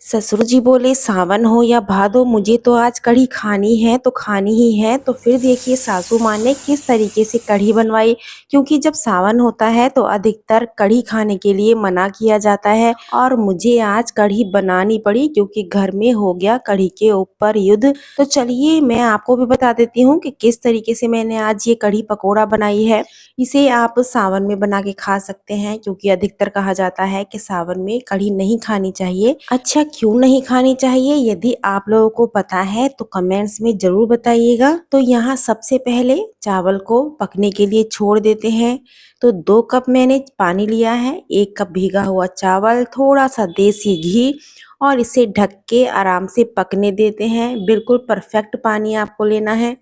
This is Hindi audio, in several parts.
ससुर जी बोले सावन हो या भादो मुझे तो आज कढ़ी खानी है तो खानी ही है। तो फिर देखिए सासू माँ ने किस तरीके से कढ़ी बनवाई, क्योंकि जब सावन होता है तो अधिकतर कढ़ी खाने के लिए मना किया जाता है और मुझे आज कढ़ी बनानी पड़ी क्योंकि घर में हो गया कढ़ी के ऊपर युद्ध। तो चलिए मैं आपको भी बता देती हूँ कि किस तरीके से मैंने आज ये कढ़ी पकौड़ा बनाई है। इसे आप सावन में बना के खा सकते हैं क्योंकि अधिकतर कहा जाता है कि सावन में कढ़ी नहीं खानी चाहिए। अच्छा, क्यों नहीं खानी चाहिए? यदि आप लोगों को पता है तो कमेंट्स में जरूर बताइएगा। तो यहाँ सबसे पहले चावल को पकने के लिए छोड़ देते हैं। तो 2 कप मैंने पानी लिया है, 1 कप भीगा हुआ चावल, थोड़ा सा देसी घी और इसे ढक के आराम से पकने देते हैं। बिल्कुल परफेक्ट पानी आपको लेना है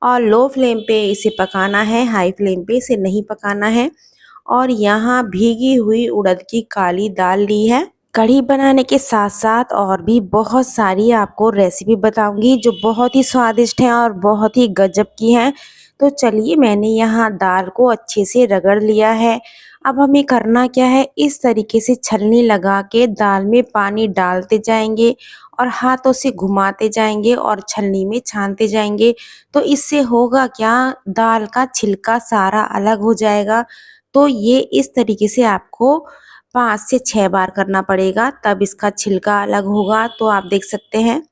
और लो फ्लेम पे इसे पकाना है, हाई फ्लेम पे इसे नहीं पकाना है। और यहाँ भीगी हुई उड़द की काली दाल ली है। कढ़ी बनाने के साथ साथ और भी बहुत सारी आपको रेसिपी बताऊंगी जो बहुत ही स्वादिष्ट हैं और बहुत ही गजब की हैं। तो चलिए मैंने यहाँ दाल को अच्छे से रगड़ लिया है। अब हमें करना क्या है, इस तरीके से छलनी लगा के दाल में पानी डालते जाएंगे और हाथों से घुमाते जाएंगे और छलनी में छानते जाएंगे। तो इससे होगा क्या, दाल का छिलका सारा अलग हो जाएगा। तो ये इस तरीके से आपको 5 से 6 बार करना पड़ेगा, तब इसका छिलका अलग होगा। तो आप देख सकते हैं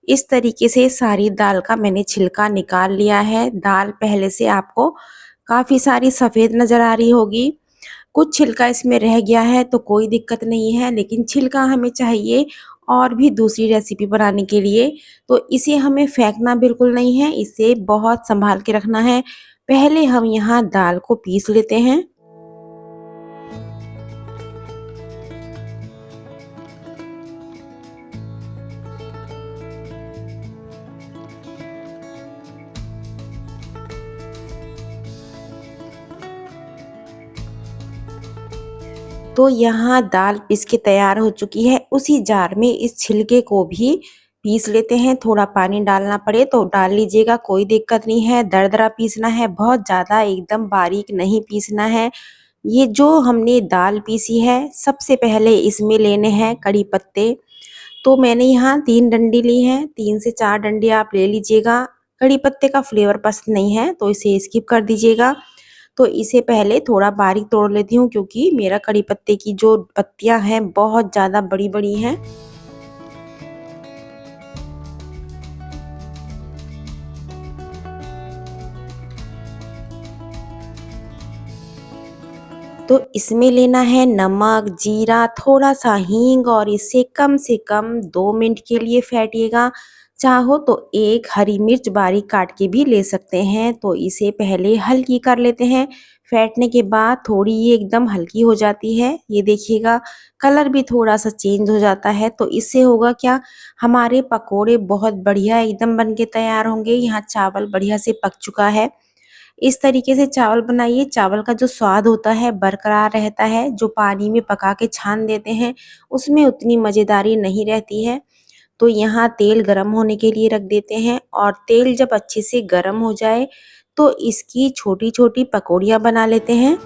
इस तरीके से सारी दाल का मैंने छिलका निकाल लिया है। दाल पहले से आपको काफ़ी सारी सफ़ेद नज़र आ रही होगी। कुछ छिलका इसमें रह गया है तो कोई दिक्कत नहीं है, लेकिन छिलका हमें चाहिए और भी दूसरी रेसिपी बनाने के लिए। तो इसे हमें फेंकना बिल्कुल नहीं है, इसे बहुत संभाल के रखना है। पहले हम यहाँ दाल को पीस लेते हैं। तो यहाँ दाल पीस के तैयार हो चुकी है। उसी जार में इस छिलके को भी पीस लेते हैं। थोड़ा पानी डालना पड़े तो डाल लीजिएगा, कोई दिक्कत नहीं है। दरदरा पीसना है, बहुत ज़्यादा एकदम बारीक नहीं पीसना है। ये जो हमने दाल पीसी है, सबसे पहले इसमें लेने हैं कड़ी पत्ते। तो मैंने यहाँ 3 डंडी ली हैं, 3 से 4 डंडी आप ले लीजिएगा। कड़ी पत्ते का फ्लेवर पसंद नहीं है तो इसे स्किप कर दीजिएगा। तो इसे पहले थोड़ा बारीक तोड़ लेती हूँ क्योंकि मेरा कड़ी पत्ते की जो पत्तियां हैं बहुत ज़्यादा बड़ी बड़ी हैं। तो इसमें लेना है नमक, जीरा, थोड़ा सा हींग और इसे कम से कम 2 मिनट के लिए फेंटिएगा। चाहो तो एक हरी मिर्च बारीक काट के भी ले सकते हैं। तो इसे पहले हल्की कर लेते हैं। फेंटने के बाद थोड़ी ये एकदम हल्की हो जाती है, ये देखिएगा कलर भी थोड़ा सा चेंज हो जाता है। तो इससे होगा क्या, हमारे पकोड़े बहुत बढ़िया एकदम बन के तैयार होंगे। यहाँ चावल बढ़िया से पक चुका है। इस तरीके से चावल बनाइए, चावल का जो स्वाद होता है बरकरार रहता है। जो पानी में पका के छान देते हैं उसमें उतनी मज़ेदारी नहीं रहती है। तो यहाँ तेल गरम होने के लिए रख देते हैं और तेल जब अच्छे से गरम हो जाए तो इसकी छोटी छोटी पकौड़ियाँ बना लेते हैं।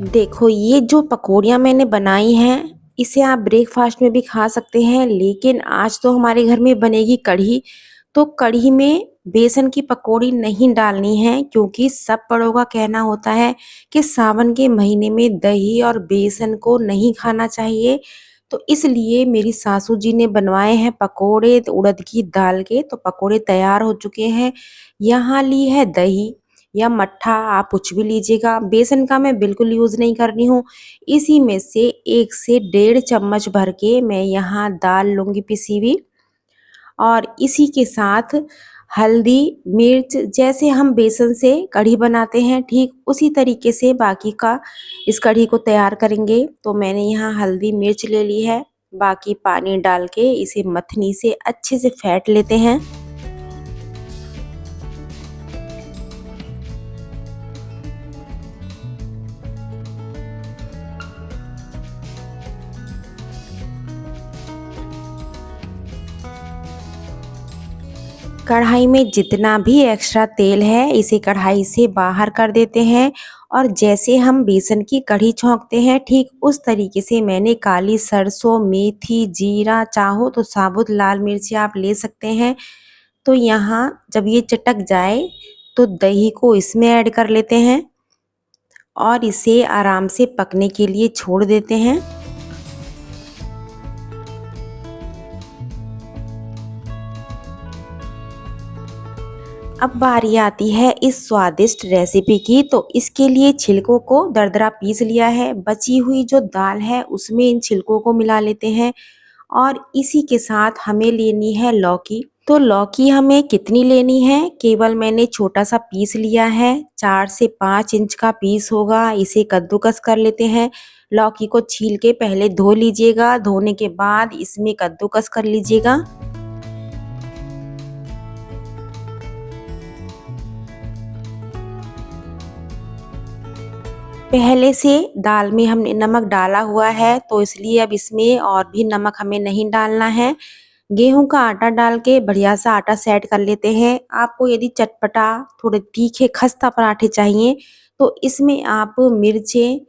देखो ये जो पकौड़ियाँ मैंने बनाई हैं, इसे आप ब्रेकफास्ट में भी खा सकते हैं, लेकिन आज तो हमारे घर में बनेगी कढ़ी। तो कढ़ी में बेसन की पकौड़ी नहीं डालनी है क्योंकि सब बड़ों का कहना होता है कि सावन के महीने में दही और बेसन को नहीं खाना चाहिए। तो इसलिए मेरी सासू जी ने बनवाए हैं पकौड़े उड़द की दाल के। तो पकौड़े तैयार हो चुके हैं। यहाँ ली है दही या मट्ठा, आप कुछ भी लीजिएगा। बेसन का मैं बिल्कुल यूज़ नहीं कर रही हूँ। इसी में से 1 से डेढ़ चम्मच भर के मैं यहाँ दाल लूँगी पिसी हुई और इसी के साथ हल्दी, मिर्च, जैसे हम बेसन से कढ़ी बनाते हैं ठीक उसी तरीके से बाकी का इस कढ़ी को तैयार करेंगे। तो मैंने यहाँ हल्दी, मिर्च ले ली है। बाकी पानी डाल के इसे मथनी से अच्छे से फेंट लेते हैं। कढ़ाई में जितना भी एक्स्ट्रा तेल है इसे कढ़ाई से बाहर कर देते हैं और जैसे हम बेसन की कढ़ी छौंकते हैं ठीक उस तरीके से मैंने काली सरसों, मेथी, जीरा, चाहो तो साबुत लाल मिर्ची आप ले सकते हैं। तो यहाँ जब ये चटक जाए तो दही को इसमें ऐड कर लेते हैं और इसे आराम से पकने के लिए छोड़ देते हैं। अब बारी आती है इस स्वादिष्ट रेसिपी की। तो इसके लिए छिलकों को दरदरा पीस लिया है, बची हुई जो दाल है उसमें इन छिलकों को मिला लेते हैं और इसी के साथ हमें लेनी है लौकी। तो लौकी हमें कितनी लेनी है, केवल मैंने छोटा सा पीस लिया है, 4 से 5 इंच का पीस होगा। इसे कद्दूकस कर लेते हैं। लौकी को छील के पहले धो लीजिएगा, धोने के बाद इसमें कद्दूकस कर लीजिएगा। पहले से दाल में हमने नमक डाला हुआ है तो इसलिए अब इसमें और भी नमक हमें नहीं डालना है। गेहूं का आटा डाल के बढ़िया सा आटा सेट कर लेते हैं। आपको यदि चटपटा थोड़े तीखे खस्ता पराठे चाहिए तो इसमें आप मिर्चें,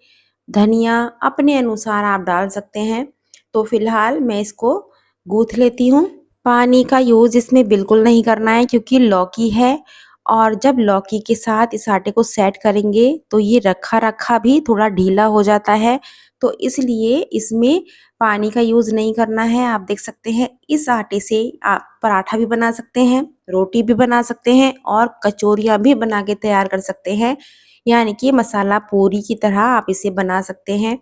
धनिया अपने अनुसार आप डाल सकते हैं। तो फिलहाल मैं इसको गूंथ लेती हूँ। पानी का यूज़ इसमें बिल्कुल नहीं करना है क्योंकि लौकी है और जब लौकी के साथ इस आटे को सेट करेंगे तो ये रखा-रखा भी थोड़ा ढीला हो जाता है। तो इसलिए इसमें पानी का यूज़ नहीं करना है। आप देख सकते हैं इस आटे से आप पराठा भी बना सकते हैं, रोटी भी बना सकते हैं और कचौरियाँ भी बना के तैयार कर सकते हैं। यानी कि मसाला पूरी की तरह आप इसे बना सकते हैं।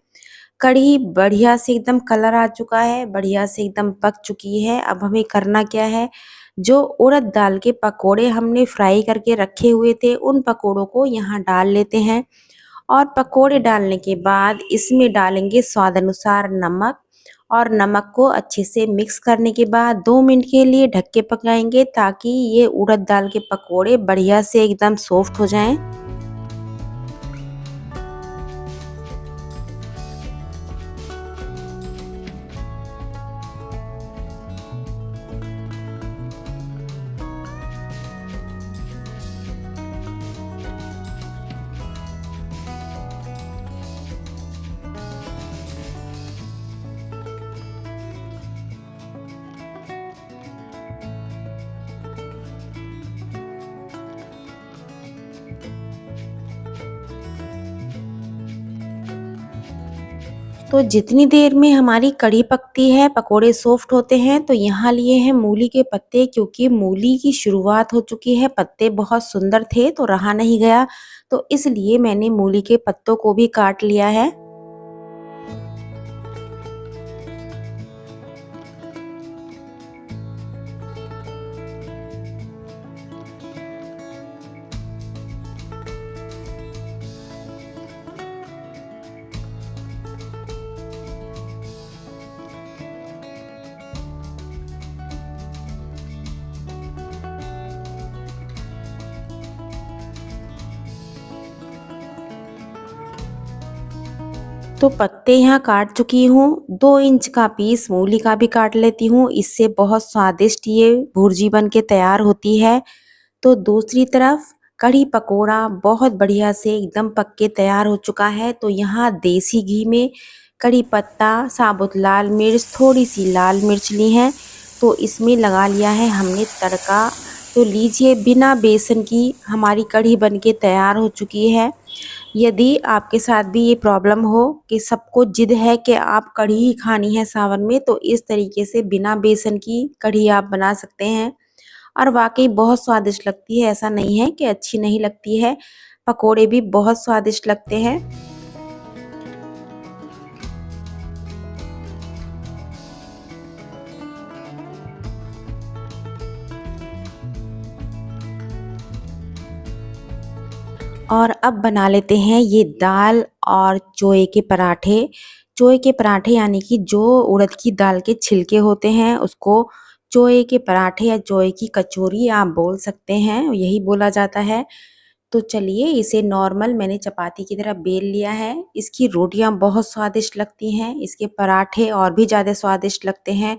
कढ़ी बढ़िया से एकदम कलर आ चुका है, बढ़िया से एकदम पक चुकी है। अब हमें करना क्या है, जो उड़द दाल के पकोड़े हमने फ्राई करके रखे हुए थे उन पकोड़ों को यहाँ डाल लेते हैं और पकोड़े डालने के बाद इसमें डालेंगे स्वाद अनुसार नमक और नमक को अच्छे से मिक्स करने के बाद 2 मिनट के लिए ढक के पकाएंगे ताकि ये उड़द दाल के पकोड़े बढ़िया से एकदम सॉफ्ट हो जाएं। तो जितनी देर में हमारी कढ़ी पकती है, पकोड़े सॉफ्ट होते हैं, तो यहाँ लिए हैं मूली के पत्ते क्योंकि मूली की शुरुआत हो चुकी है। पत्ते बहुत सुंदर थे तो रहा नहीं गया, तो इसलिए मैंने मूली के पत्तों को भी काट लिया है। तो पत्ते यहाँ काट चुकी हूँ, 2 इंच का पीस मूली का भी काट लेती हूँ। इससे बहुत स्वादिष्ट ये भुर्जी बन के तैयार होती है। तो दूसरी तरफ कढ़ी पकोड़ा बहुत बढ़िया से एकदम पक के तैयार हो चुका है। तो यहाँ देसी घी में कड़ी पत्ता, साबुत लाल मिर्च, थोड़ी सी लाल मिर्च ली है तो इसमें लगा लिया है हमने तड़का। तो लीजिए बिना बेसन की हमारी कढ़ी बन के तैयार हो चुकी है। यदि आपके साथ भी ये प्रॉब्लम हो कि सबको जिद है कि आप कढ़ी ही खानी है सावन में तो इस तरीके से बिना बेसन की कढ़ी आप बना सकते हैं और वाक़ई बहुत स्वादिष्ट लगती है। ऐसा नहीं है कि अच्छी नहीं लगती है, पकोड़े भी बहुत स्वादिष्ट लगते हैं। और अब बना लेते हैं ये दाल और चोए के पराठे। चोए के पराठे यानी कि जो उड़द की दाल के छिलके होते हैं उसको चोए के पराठे या चोए की कचौरी आप बोल सकते हैं, यही बोला जाता है। तो चलिए इसे नॉर्मल मैंने चपाती की तरह बेल लिया है। इसकी रोटियां बहुत स्वादिष्ट लगती हैं, इसके पराठे और भी ज़्यादा स्वादिष्ट लगते हैं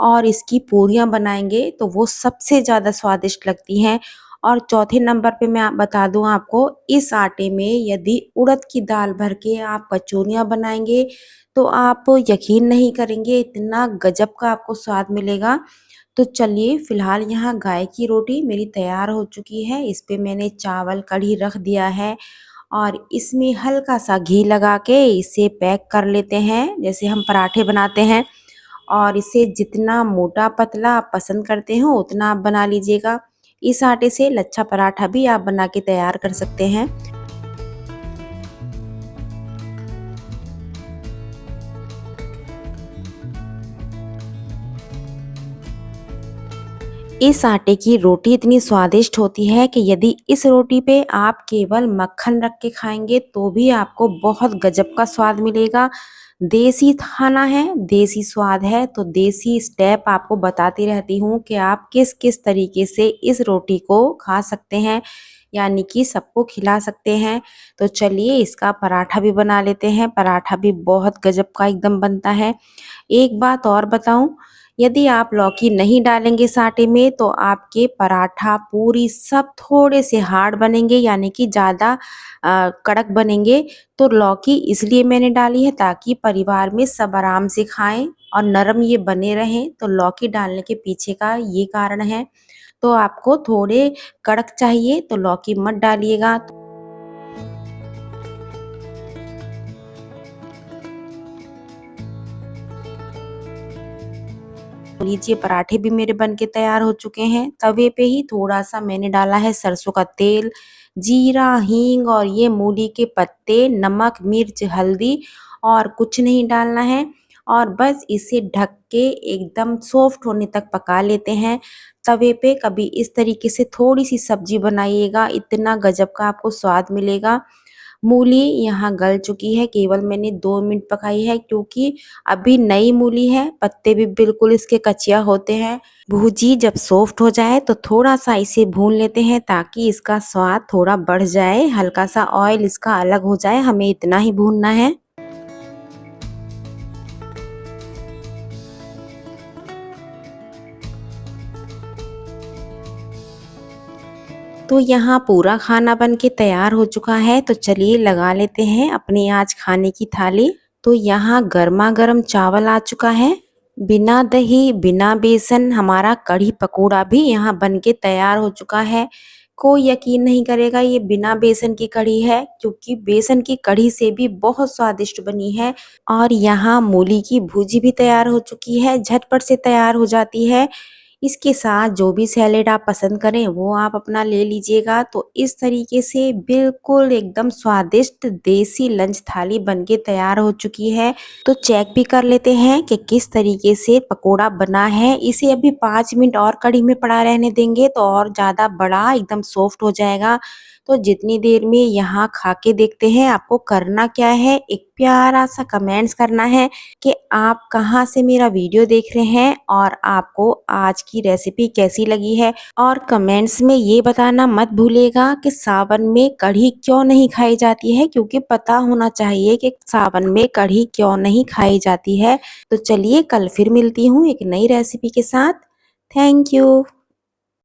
और इसकी पूरियां बनाएंगे तो वो सबसे ज़्यादा स्वादिष्ट लगती हैं। और चौथे नंबर पे मैं बता दूं आपको, इस आटे में यदि उड़द की दाल भर के आप कचौरियां बनाएंगे तो आप यकीन नहीं करेंगे इतना गजब का आपको स्वाद मिलेगा। तो चलिए फिलहाल यहाँ गाय की रोटी मेरी तैयार हो चुकी है। इस पे मैंने चावल कढ़ी रख दिया है और इसमें हल्का सा घी लगा के इसे पैक कर लेते हैं जैसे हम पराठे बनाते हैं। और इसे जितना मोटा पतला आप पसंद करते हो उतना आप बना लीजिएगा। इस आटे से लच्छा पराठा भी आप बना के तैयार कर सकते हैं। इस आटे की रोटी इतनी स्वादिष्ट होती है कि यदि इस रोटी पे आप केवल मक्खन रख के खाएंगे तो भी आपको बहुत गजब का स्वाद मिलेगा। देसी खाना है, देसी स्वाद है, तो देसी स्टेप आपको बताती रहती हूँ कि आप किस किस तरीके से इस रोटी को खा सकते हैं, यानी कि सबको खिला सकते हैं। तो चलिए इसका पराठा भी बना लेते हैं। पराठा भी बहुत गजब का एकदम बनता है। एक बात और बताऊं, यदि आप लौकी नहीं डालेंगे इस आटे में तो आपके पराठा पूरी सब थोड़े से हार्ड बनेंगे, यानी कि ज़्यादा कड़क बनेंगे। तो लौकी इसलिए मैंने डाली है ताकि परिवार में सब आराम से खाएं और नरम ये बने रहें। तो लौकी डालने के पीछे का ये कारण है। तो आपको थोड़े कड़क चाहिए तो लौकी मत डालिएगा। लीजिए पराठे भी मेरे बन के तैयार हो चुके हैं। तवे पे ही थोड़ा सा मैंने डाला है सरसों का तेल, जीरा, हींग और ये मूली के पत्ते, नमक, मिर्च, हल्दी और कुछ नहीं डालना है। और बस इसे ढक के एकदम सॉफ्ट होने तक पका लेते हैं। तवे पे कभी इस तरीके से थोड़ी सी सब्जी बनाइएगा, इतना गजब का आपको स्वाद मिलेगा। मूली यहाँ गल चुकी है, केवल मैंने 2 मिनट पकाई है क्योंकि अभी नई मूली है, पत्ते भी बिल्कुल इसके कचिया होते हैं। भुजी जब सॉफ्ट हो जाए तो थोड़ा सा इसे भून लेते हैं ताकि इसका स्वाद थोड़ा बढ़ जाए, हल्का सा ऑयल इसका अलग हो जाए, हमें इतना ही भूनना है। तो यहाँ पूरा खाना बन के तैयार हो चुका है। तो चलिए लगा लेते हैं अपनी आज खाने की थाली। तो यहाँ गर्मा गर्म चावल आ चुका है, बिना दही बिना बेसन हमारा कढ़ी पकौड़ा भी यहाँ बन के तैयार हो चुका है। कोई यकीन नहीं करेगा ये बिना बेसन की कढ़ी है, क्योंकि बेसन की कढ़ी से भी बहुत स्वादिष्ट बनी है। और यहाँ मूली की भुजी भी तैयार हो चुकी है, झटपट से तैयार हो जाती है। इसके साथ जो भी सैलेड आप पसंद करें वो आप अपना ले लीजिएगा। तो इस तरीके से बिल्कुल एकदम स्वादिष्ट देसी लंच थाली बनके तैयार हो चुकी है। तो चेक भी कर लेते हैं कि किस तरीके से पकोड़ा बना है। इसे अभी 5 मिनट और कढ़ी में पड़ा रहने देंगे तो और ज़्यादा बड़ा एकदम सॉफ्ट हो जाएगा। तो जितनी देर में यहाँ खा के देखते हैं। आपको करना क्या है, एक प्यारा सा कमेंट्स करना है कि आप कहाँ से मेरा वीडियो देख रहे हैं और आपको आज की रेसिपी कैसी लगी है। और कमेंट्स में ये बताना मत भूलिएगा कि सावन में कढ़ी क्यों नहीं खाई जाती है, क्योंकि पता होना चाहिए कि सावन में कढ़ी क्यों नहीं खाई जाती है। तो चलिए कल फिर मिलती हूँ एक नई रेसिपी के साथ। Thank you.